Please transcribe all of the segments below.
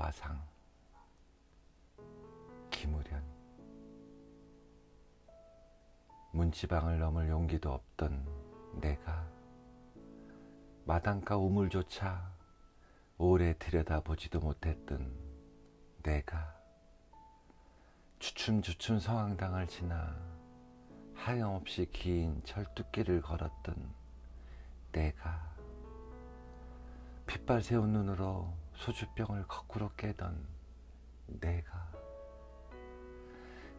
자화상 김우련. 문지방을 넘을 용기도 없던 내가 마당가 우물조차 오래 들여다보지도 못했던 내가 주춤주춤 성황당을 지나 하염없이 긴 철뚝길을 걸었던 내가 핏발 세운 눈으로 소주병을 거꾸로 깨던 내가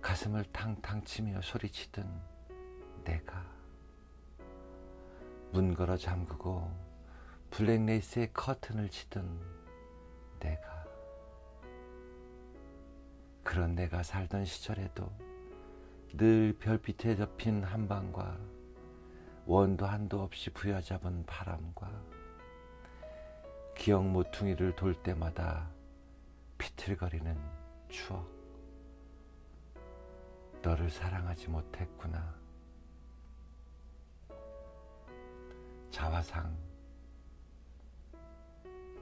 가슴을 탕탕 치며 소리치던 내가 문 걸어 잠그고 블랙레이스의 커튼을 치던 내가 그런 내가 살던 시절에도 늘 별빛에 덮인 한방과 원도 한도 없이 부여잡은 바람과 기억 모퉁이를 돌 때마다 비틀거리는 추억. 너를 사랑하지 못했구나. 자화상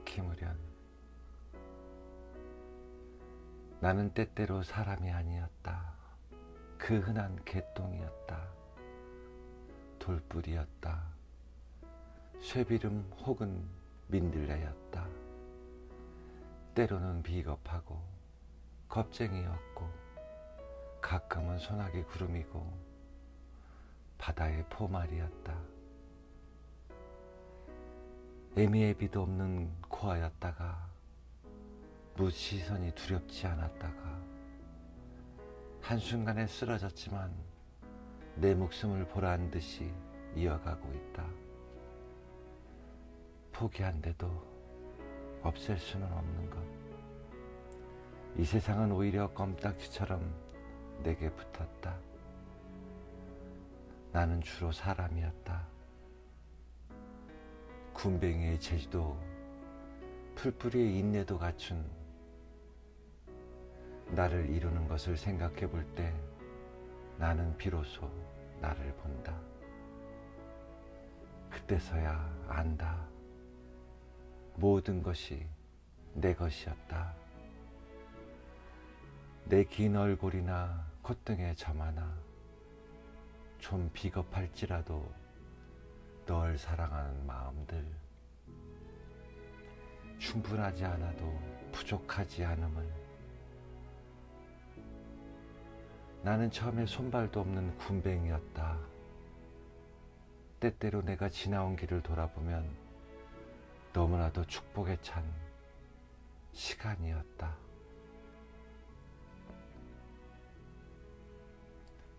김우련. 나는 때때로 사람이 아니었다. 그 흔한 개똥이었다. 돌뿌리였다. 쇠비름 혹은 민들레였다. 때로는 비겁하고 겁쟁이였고 가끔은 소나기 구름이고 바다의 포말이었다. 애미애비도 없는 고아였다가 무시선이 두렵지 않았다가 한순간에 쓰러졌지만 내 목숨을 보란 듯이 이어가고 있다. 포기한데도 없앨 수는 없는 것. 이 세상은 오히려 껌딱지처럼 내게 붙었다. 나는 주로 사람이었다. 군뱅이의 제주도, 풀뿌리의 인내도 갖춘 나를 이루는 것을 생각해 볼 때 나는 비로소 나를 본다. 그때서야 안다. 모든 것이 내 것이었다. 내 긴 얼굴이나 콧등의 점 하나, 좀 비겁할지라도 널 사랑하는 마음들, 충분하지 않아도 부족하지 않음을. 나는 처음에 손발도 없는 군뱅이였다. 때때로 내가 지나온 길을 돌아보면 너무나도 축복에 찬 시간이었다.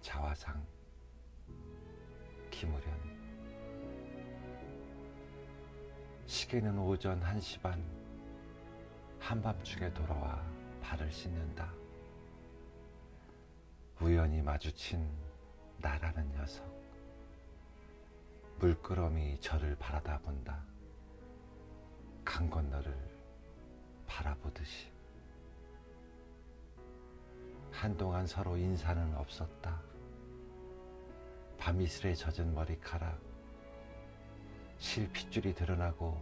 자화상 김우련. 시계는 오전 1시 반. 한밤중에 돌아와 발을 씻는다. 우연히 마주친 나라는 녀석. 물끄러미 저를 바라다 본다. 강 건너를 바라보듯이. 한동안 서로 인사는 없었다. 밤이슬에 젖은 머리카락, 실핏줄이 드러나고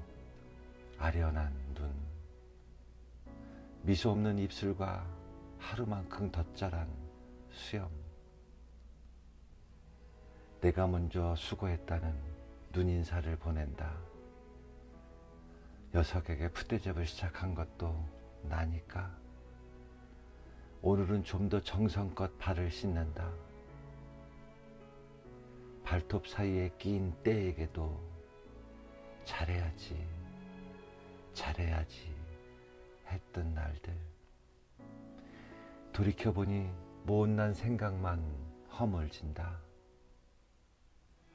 아련한 눈, 미소 없는 입술과 하루만큼 덧자란 수염. 내가 먼저 수고했다는 눈인사를 보낸다. 녀석에게 풋대접을 시작한 것도 나니까. 오늘은 좀 더 정성껏 발을 씻는다. 발톱 사이에 낀 때에게도 잘해야지, 잘해야지 했던 날들. 돌이켜보니 못난 생각만 허물진다.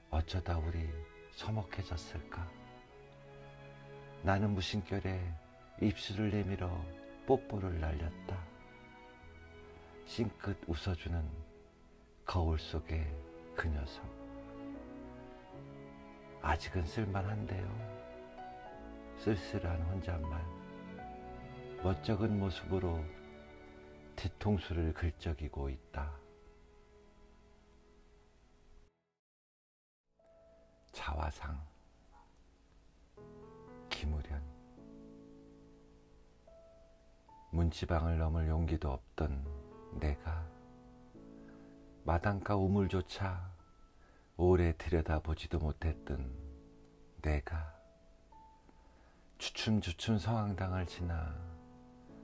어쩌다 우리 서먹해졌을까? 나는 무심결에 입술을 내밀어 뽀뽀를 날렸다. 싱긋 웃어주는 거울 속의 그 녀석. 아직은 쓸만한데요. 쓸쓸한 혼잣말. 멋쩍은 모습으로 뒤통수를 긁적이고 있다. 자화상 김우련. 문지방을 넘을 용기도 없던 내가 마당가 우물조차 오래 들여다보지도 못했던 내가 주춤주춤 성황당을 지나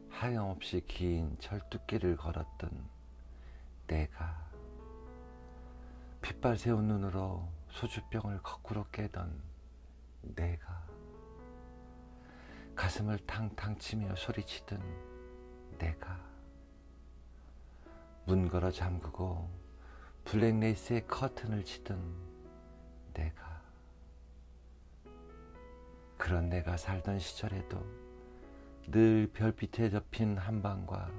하염없이 긴 철쭉길을 걸었던 내가 핏발 세운 눈으로 소주병을 거꾸로 깨던 내가 가슴을 탕탕 치며 소리치던 내가 문 걸어 잠그고 블랙레이스의 커튼을 치던 내가 그런 내가 살던 시절에도 늘 별빛에 덮인 한방과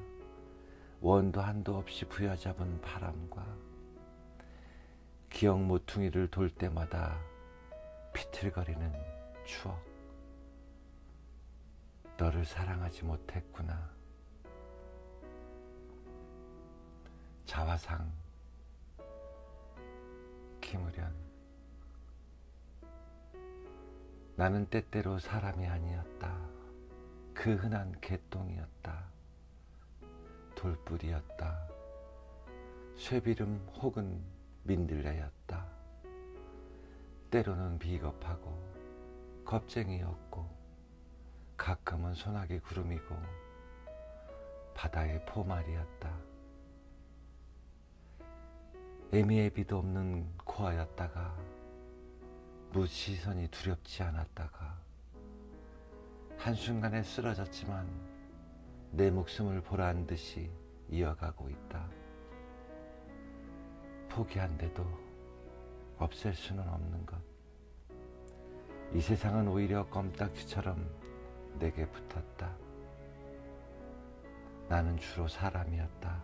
원도 한도 없이 부여잡은 바람과 기억 모퉁이를 돌 때마다 비틀거리는 추억. 너를 사랑하지 못했구나. 자화상 김우련. 나는 때때로 사람이 아니었다. 그 흔한 개똥이었다. 돌뿌리였다. 쇠비름 혹은 민들레였다. 때로는 비겁하고 겁쟁이였고 가끔은 소나기 구름이고 바다의 포말이었다. 애미애비도 없는 고아였다가 무시선이 두렵지 않았다가 한순간에 쓰러졌지만 내 목숨을 보란 듯이 이어가고 있다. 포기한데도 없앨 수는 없는 것. 이 세상은 오히려 껌딱지처럼 내게 붙었다. 나는 주로 사람이었다.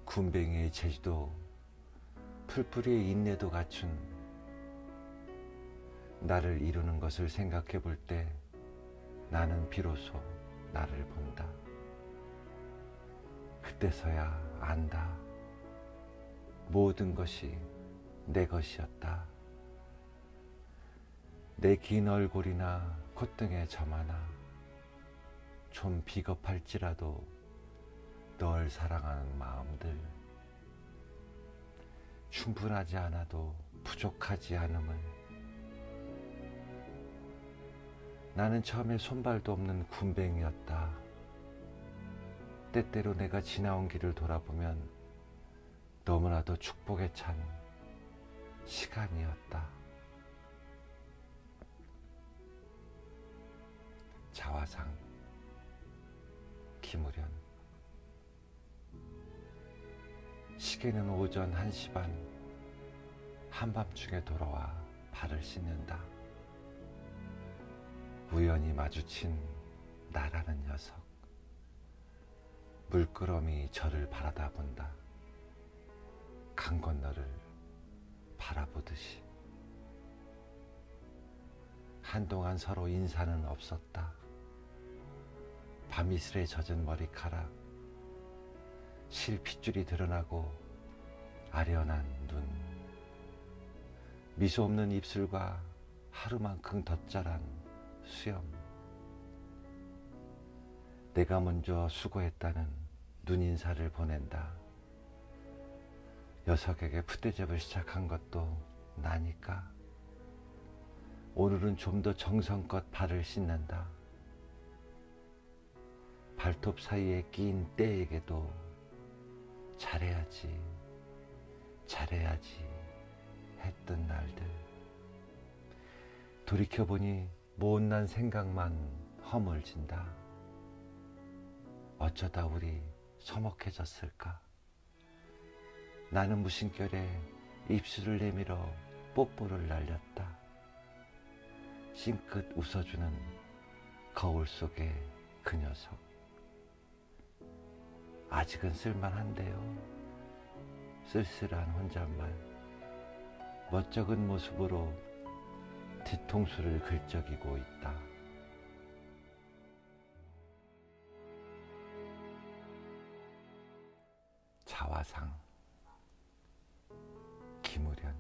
군뱅이의 재주도 풀뿌리의 인내도 갖춘 나를 이루는 것을 생각해 볼 때 나는 비로소 나를 본다. 그때서야 안다. 모든 것이 내 것이었다. 내 긴 얼굴이나 콧등의 점 하나, 좀 비겁할지라도 널 사랑하는 마음들, 충분하지 않아도 부족하지 않음을. 나는 처음에 손발도 없는 군뱅이였다. 때때로 내가 지나온 길을 돌아보면 너무나도 축복에 찬 시간이었다. 자화상 김우련. 시계는 오전 1시 반. 한밤중에 돌아와 발을 씻는다. 우연히 마주친 나라는 녀석. 물끄러미 저를 바라다 본다. 강 건너를 바라보듯이. 한동안 서로 인사는 없었다. 밤이슬에 젖은 머리카락, 실핏줄이 드러나고 아련한 눈, 미소 없는 입술과 하루만큼 덧자란 수염. 내가 먼저 수고했다는 눈인사를 보낸다. 녀석에게 풋대접을 시작한 것도 나니까. 오늘은 좀 더 정성껏 발을 씻는다. 발톱 사이에 낀 때에게도 잘해야지, 잘해야지 했던 날들. 돌이켜보니 못난 생각만 허물진다. 어쩌다 우리 서먹해졌을까? 나는 무심결에 입술을 내밀어 뽀뽀를 날렸다. 싱긋 웃어주는 거울 속의 그 녀석. 아직은 쓸만한데요. 쓸쓸한 혼잣말. 멋쩍은 모습으로 뒤통수를 긁적이고 있다. 자화상 김우련.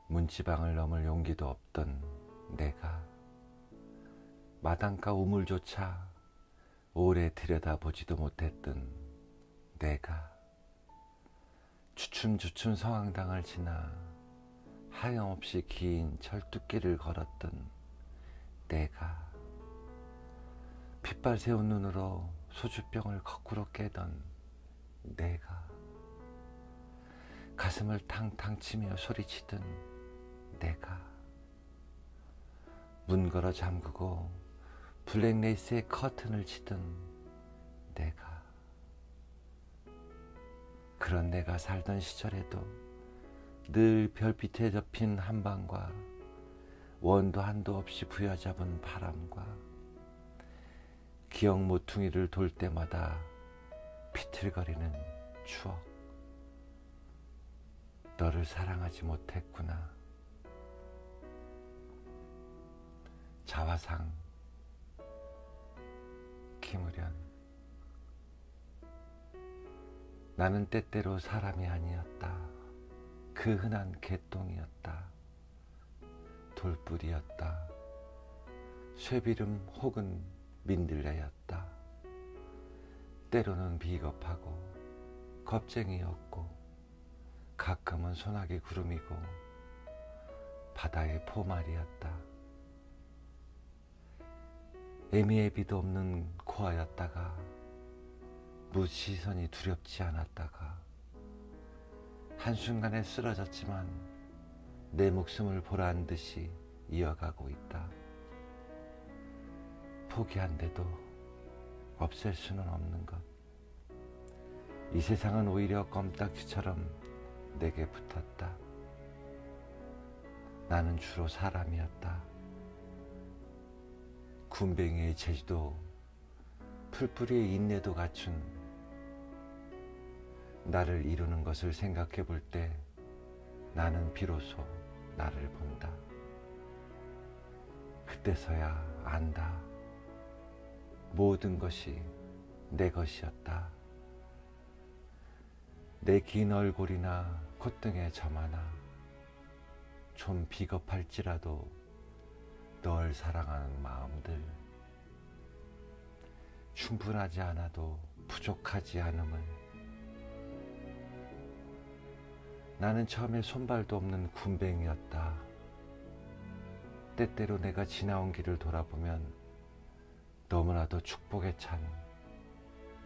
문지방을 넘을 용기도 없던 내가 마당가 우물조차 오래 들여다보지도 못했던 내가 주춤주춤 성황당을 지나 하염없이 긴 철두길을 걸었던 내가 핏발 세운 눈으로 소주병을 거꾸로 깨던 내가 가슴을 탕탕 치며 소리치던 내가 문 걸어 잠그고 블랙레이스의 커튼을 치던 내가 그런 내가 살던 시절에도 늘 별빛에 덮인 한방과 원도 한도 없이 부여잡은 바람과 기억 모퉁이를 돌 때마다 비틀거리는 추억. 너를 사랑하지 못했구나. 자화상 김우련. 나는 때때로 사람이 아니었다. 그 흔한 개똥이었다. 돌뿌리였다. 쇠비름 혹은 민들레였다. 때로는 비겁하고 겁쟁이였고 가끔은 소나기 구름이고 바다의 포말이었다. 애미애비도 없는 고아였다가 무시선이 두렵지 않았다가 한순간에 쓰러졌지만 내 목숨을 보란 듯이 이어가고 있다. 포기한데도 없앨 수는 없는 것. 이 세상은 오히려 껌딱지처럼 내게 붙었다. 나는 주로 사람이었다. 군뱅이의 재주도 풀뿌리의 인내도 갖춘 나를 이루는 것을 생각해 볼 때 나는 비로소 나를 본다. 그때서야 안다. 모든 것이 내 것이었다. 내 긴 얼굴이나 콧등의 점 하나, 좀 비겁할지라도 널 사랑하는 마음들, 충분하지 않아도 부족하지 않음을. 나는 처음에 손발도 없는 군뱅이였다. 때때로 내가 지나온 길을 돌아보면 너무나도 축복에 찬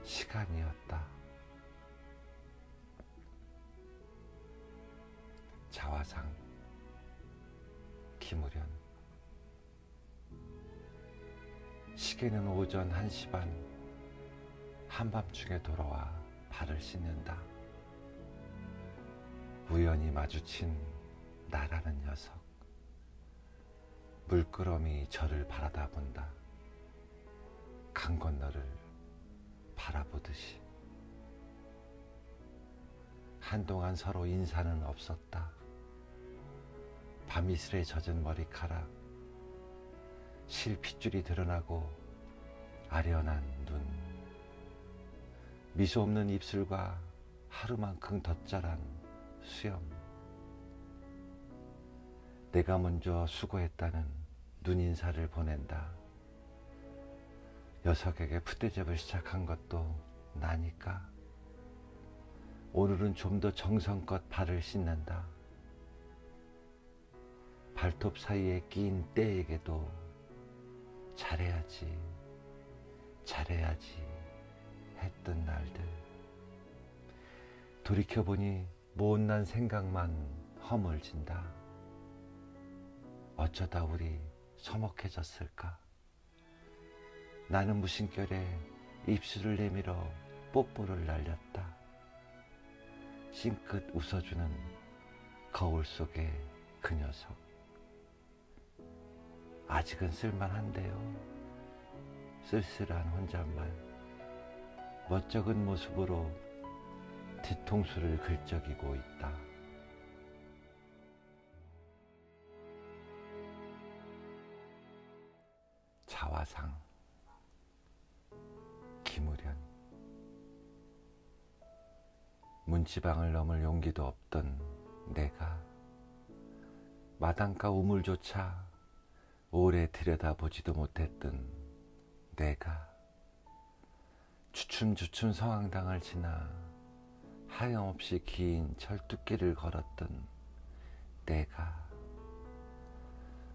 시간이었다. 자화상 김우련. 시계는 오전 1시 반. 한밤중에 돌아와 발을 씻는다. 우연히 마주친 나라는 녀석. 물끄러미 저를 바라다 본다. 강 건너를 바라보듯이. 한동안 서로 인사는 없었다. 밤이슬에 젖은 머리카락, 실핏줄이 드러나고 아련한 눈, 미소 없는 입술과 하루만큼 덧자란 수염. 내가 먼저 수고했다는 눈인사를 보낸다. 녀석에게 풋대접을 시작한 것도 나니까. 오늘은 좀 더 정성껏 발을 씻는다. 발톱 사이에 낀 때에게도 잘해야지, 잘해야지 했던 날들. 돌이켜보니 못난 생각만 허물진다. 어쩌다 우리 서먹해졌을까? 나는 무심결에 입술을 내밀어 뽀뽀를 날렸다. 싱긋 웃어주는 거울 속의 그 녀석. 아직은 쓸만한데요. 쓸쓸한 혼잣말. 멋쩍은 모습으로 뒤통수를 긁적이고 있다. 자화상 김우련. 문지방을 넘을 용기도 없던 내가 마당가 우물조차 오래 들여다보지도 못했던 내가 주춤주춤 성황당을 지나 하염없이 긴 철뚝길을 걸었던 내가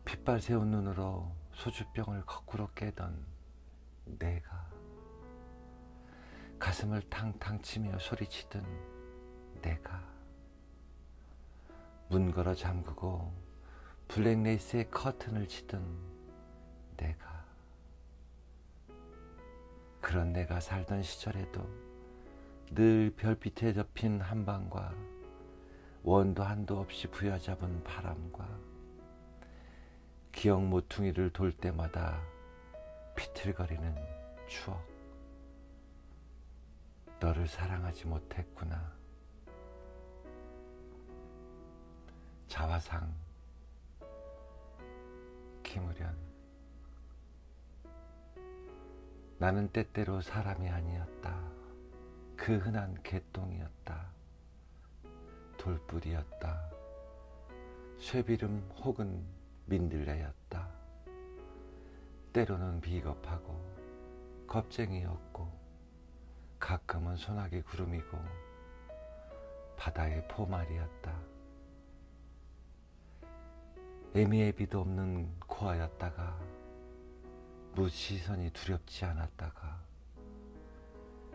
핏발 세운 눈으로 소주병을 거꾸로 깨던 내가 가슴을 탕탕 치며 소리치던 내가 문 걸어 잠그고 블랙레이스의 커튼을 치던 내가 그런 내가 살던 시절에도 늘 별빛에 덮인 한방과 원도 한도 없이 부여잡은 바람과 기억 모퉁이를 돌 때마다 비틀거리는 추억. 너를 사랑하지 못했구나. 자화상 김우련. 나는 때때로 사람이 아니었다. 그 흔한 개똥이었다. 돌뿌리였다. 쇠비름 혹은 민들레였다. 때로는 비겁하고 겁쟁이였고 가끔은 소나기 구름이고 바다의 포말이었다. 애미애비도 없는 고아였다가 무시선이 두렵지 않았다가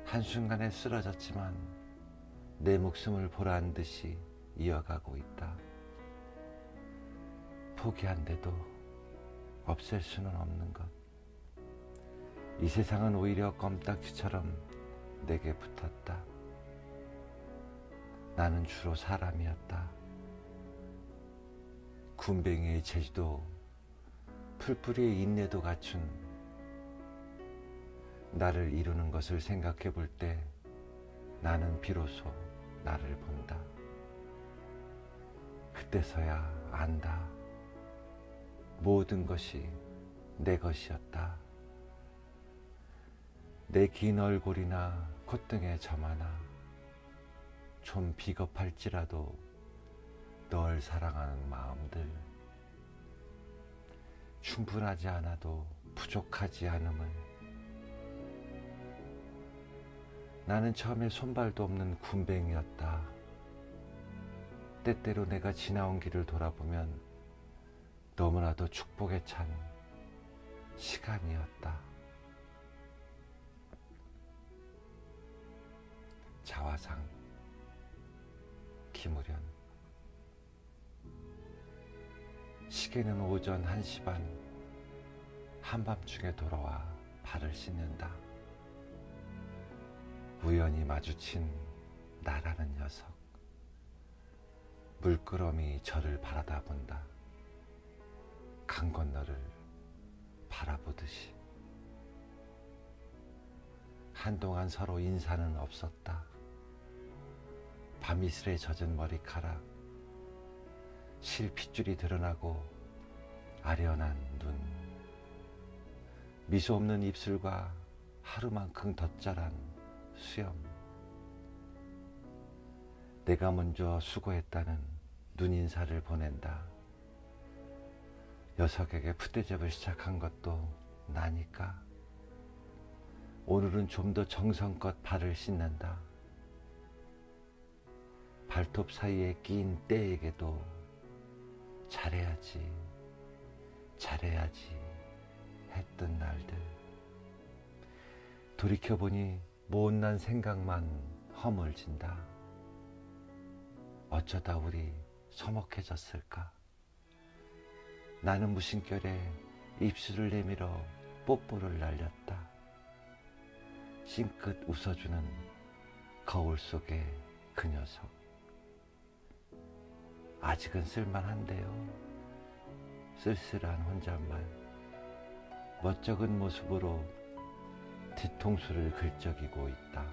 한순간에 쓰러졌지만 내 목숨을 보란 듯이 이어가고 있다. 포기한데도 없앨 수는 없는 것. 이 세상은 오히려 껌딱지처럼 내게 붙었다. 나는 주로 사람이었다. 군뱅이의 재주도 풀뿌리의 인내도 갖춘 나를 이루는 것을 생각해 볼 때 나는 비로소 나를 본다. 그때서야 안다. 모든 것이 내 것이었다. 내 긴 얼굴이나 콧등의 점 하나, 좀 비겁할지라도 널 사랑하는 마음들, 충분하지 않아도 부족하지 않음을. 나는 처음에 손발도 없는 군뱅이였다. 때때로 내가 지나온 길을 돌아보면 너무나도 축복에 찬 시간이었다. 자화상 김우련. 시계는 오전 1시 반. 한밤중에 돌아와 발을 씻는다. 우연히 마주친 나라는 녀석. 물끄러미 저를 바라다 본다. 강 건너를 바라보듯이. 한동안 서로 인사는 없었다. 밤이슬에 젖은 머리카락, 실핏줄이 드러나고 아련한 눈, 미소 없는 입술과 하루만큼 덧자란 수염. 내가 먼저 수고했다는 눈인사를 보낸다. 녀석에게 풋대접을 시작한 것도 나니까. 오늘은 좀 더 정성껏 발을 씻는다. 발톱 사이에 낀 때에게도 잘해야지, 잘해야지 했던 날들. 돌이켜보니 못난 생각만 허물진다. 어쩌다 우리 서먹해졌을까? 나는 무심결에 입술을 내밀어 뽀뽀를 날렸다. 싱긋 웃어주는 거울 속의 그 녀석. 아직은 쓸만한데요. 쓸쓸한 혼잣말. 멋쩍은 모습으로 뒤통수를 긁적이고 있다.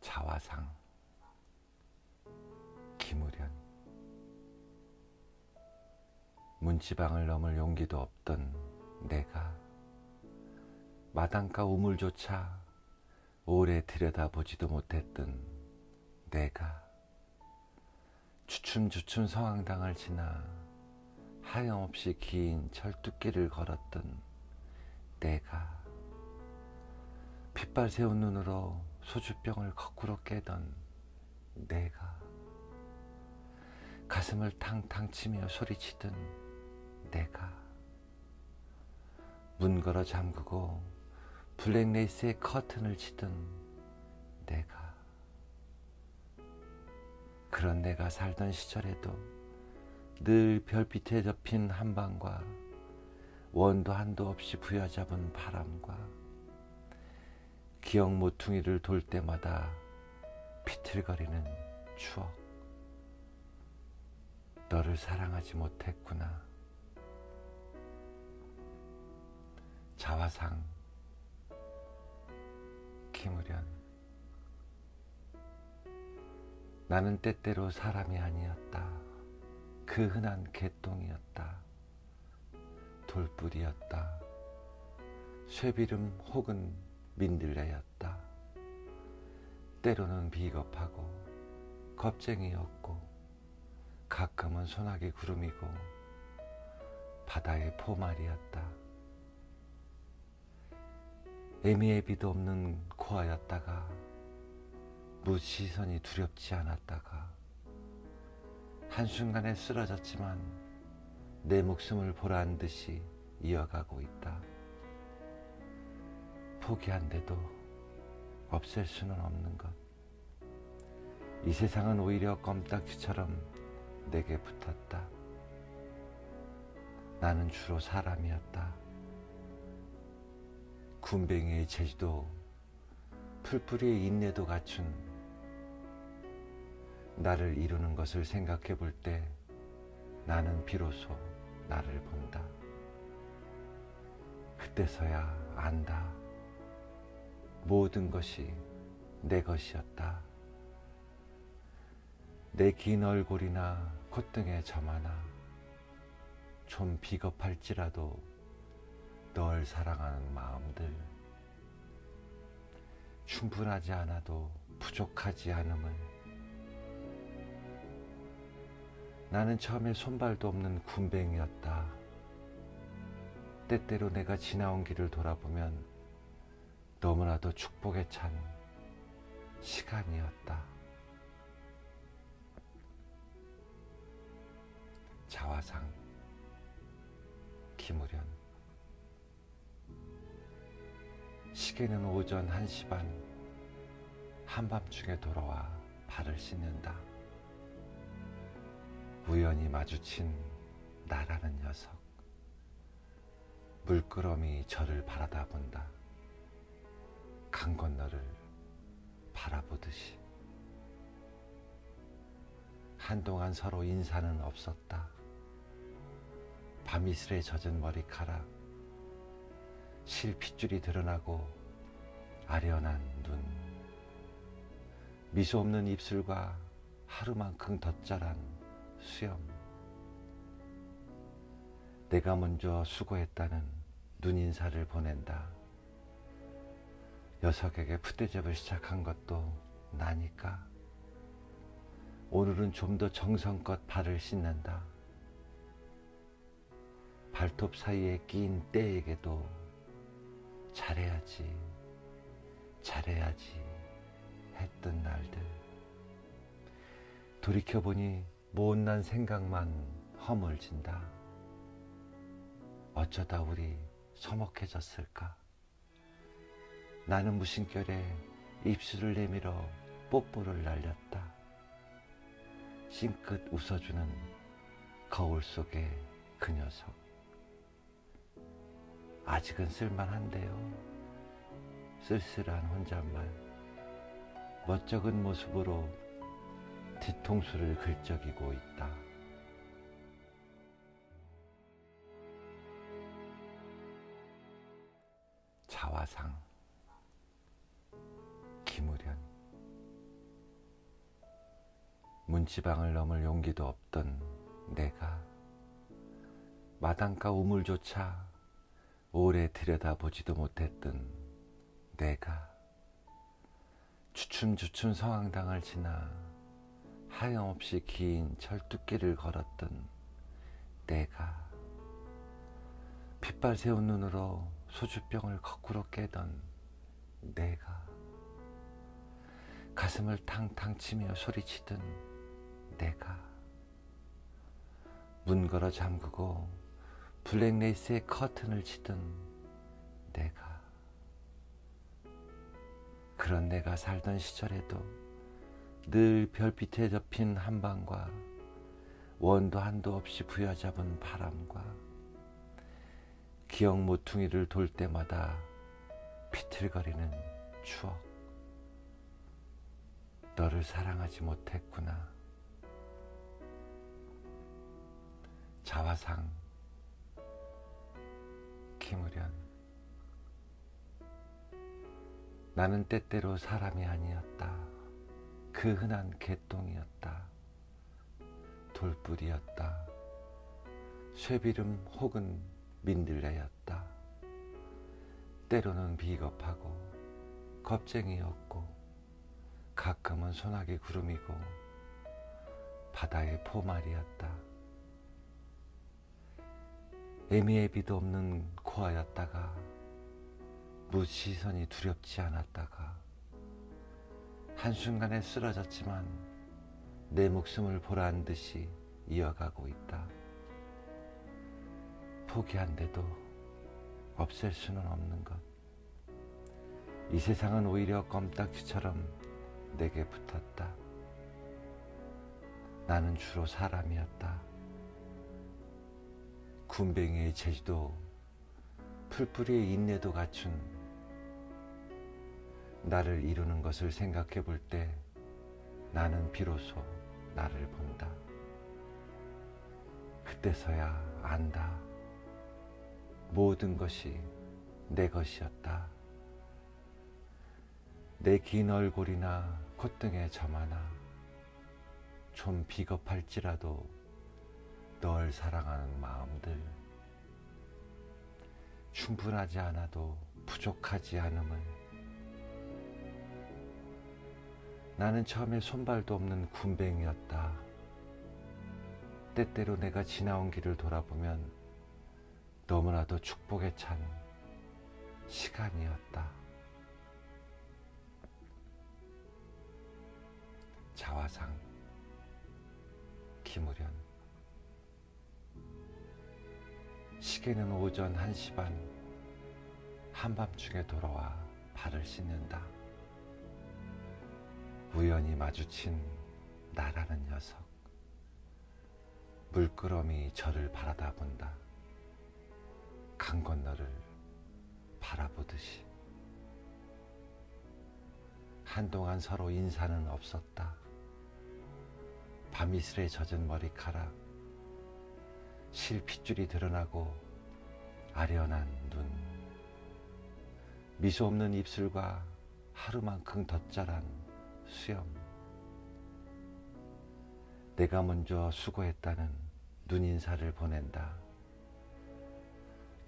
자화상 김우련. 문지방을 넘을 용기도 없던 내가 마당가 우물조차 오래 들여다보지도 못했던 내가 주춤주춤 성황당을 지나 하염없이 긴 철뚝길을 걸었던 내가, 핏발 세운 눈으로 소주병을 거꾸로 깨던 내가, 가슴을 탕탕 치며 소리치던 내가, 문 걸어 잠그고 블랙레이스의 커튼을 치던 내가, 그런 내가 살던 시절에도 늘 별빛에 덮인 한방과 원도 한도 없이 부여잡은 바람과 기억 모퉁이를 돌 때마다 비틀거리는 추억. 너를 사랑하지 못했구나. 자화상, 김우련. 나는 때때로 사람이 아니었다. 그 흔한 개똥이었다. 돌뿌리였다. 쇠비름 혹은 민들레였다. 때로는 비겁하고 겁쟁이였고 가끔은 소나기 구름이고 바다의 포말이었다. 애미애비도 없는 고아였다가 무시선이 두렵지 않았다가 한순간에 쓰러졌지만 내 목숨을 보란 듯이 이어가고 있다. 포기한데도 없앨 수는 없는 것. 이 세상은 오히려 껌딱지처럼 내게 붙었다. 나는 주로 사람이었다. 군뱅이의 재주도 풀뿌리의 인내도 갖춘 나를 이루는 것을 생각해 볼 때 나는 비로소 나를 본다. 그때서야 안다. 모든 것이 내 것이었다. 내 긴 얼굴이나 콧등의 점 하나, 좀 비겁할지라도 널 사랑하는 마음들, 충분하지 않아도 부족하지 않음을. 나는 처음에 손발도 없는 군뱅이였다. 때때로 내가 지나온 길을 돌아보면 너무나도 축복에 찬 시간이었다. 자화상, 김우련. 시계는 오전 1시 반, 한밤중에 돌아와 발을 씻는다. 우연히 마주친 나라는 녀석. 물끄러미 저를 바라다 본다. 강 건너를 바라보듯이. 한동안 서로 인사는 없었다. 밤이슬에 젖은 머리카락, 실핏줄이 드러나고 아련한 눈, 미소 없는 입술과 하루만큼 덧자란 수염. 내가 먼저 수고했다는 눈인사를 보낸다. 녀석에게 풋대접을 시작한 것도 나니까. 오늘은 좀 더 정성껏 발을 씻는다. 발톱 사이에 낀 때에게도 잘해야지, 잘해야지 했던 날들. 돌이켜보니 못난 생각만 허물진다. 어쩌다 우리 서먹해졌을까? 나는 무심결에 입술을 내밀어 뽀뽀를 날렸다. 싱긋 웃어주는 거울 속의 그 녀석. 아직은 쓸만한데요. 쓸쓸한 혼잣말, 멋쩍은 모습으로 뒤통수를 긁적이고 있다. 자화상, 김우련. 문지방을 넘을 용기도 없던 내가, 마당가 우물조차 오래 들여다보지도 못했던 내가, 주춤주춤 성황당을 지나 하염없이 긴 철뚝길을 걸었던 내가, 핏발 세운 눈으로 소주병을 거꾸로 깨던 내가, 가슴을 탕탕 치며 소리치던 내가, 문 걸어 잠그고 블랙레이스의 커튼을 치던 내가, 그런 내가 살던 시절에도 늘 별빛에 덮인 한방과 원도 한도 없이 부여잡은 바람과 기억 모퉁이를 돌 때마다 비틀거리는 추억. 너를 사랑하지 못했구나. 자화상 김우련. 나는 때때로 사람이 아니었다. 그 흔한 개똥이었다. 돌뿌리였다. 쇠비름 혹은 민들레였다. 때로는 비겁하고 겁쟁이였고 가끔은 소나기 구름이고 바다의 포말이었다. 애미애비도 없는 고아였다가 무시선이 두렵지 않았다가 한순간에 쓰러졌지만 내 목숨을 보란 듯이 이어가고 있다. 포기한데도 없앨 수는 없는 것. 이 세상은 오히려 껌딱지처럼 내게 붙었다. 나는 주로 사람이었다. 군뱅이의 재주도 풀뿌리의 인내도 갖춘 나를 이루는 것을 생각해 볼 때 나는 비로소 나를 본다. 그때서야 안다. 모든 것이 내 것이었다. 내 긴 얼굴이나 콧등의 점 하나, 좀 비겁할지라도 널 사랑하는 마음들, 충분하지 않아도 부족하지 않음을. 나는 처음에 손발도 없는 군뱅이였다. 때때로 내가 지나온 길을 돌아보면 너무나도 축복에 찬 시간이었다. 자화상 김우련. 시계는 오전 1시 반. 한밤중에 돌아와 발을 씻는다. 우연히 마주친 나라는 녀석. 물끄러미 저를 바라다 본다. 강 건너를 바라보듯이. 한동안 서로 인사는 없었다. 밤이슬에 젖은 머리카락, 실핏줄이 드러나고 아련한 눈, 미소 없는 입술과 하루만큼 덧자란 수염. 내가 먼저 수고했다는 눈인사를 보낸다.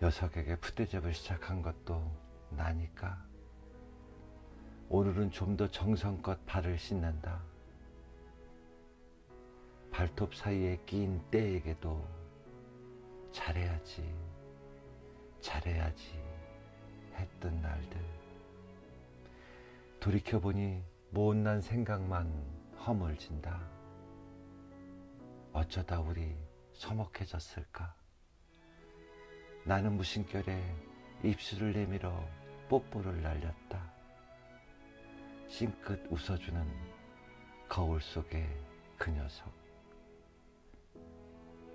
녀석에게 풋대접을 시작한 것도 나니까. 오늘은 좀 더 정성껏 발을 씻는다. 발톱 사이에 낀 때에게도 잘해야지, 잘해야지 했던 날들. 돌이켜보니 못난 생각만 허물진다. 어쩌다 우리 서먹해졌을까? 나는 무심결에 입술을 내밀어 뽀뽀를 날렸다. 싱긋 웃어주는 거울 속의 그 녀석.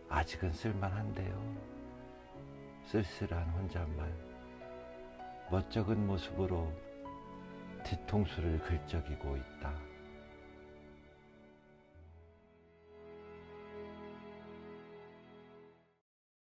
아직은 쓸만한데요. 쓸쓸한 혼잣말, 멋쩍은 모습으로 뒤통수를 긁적이고 있다.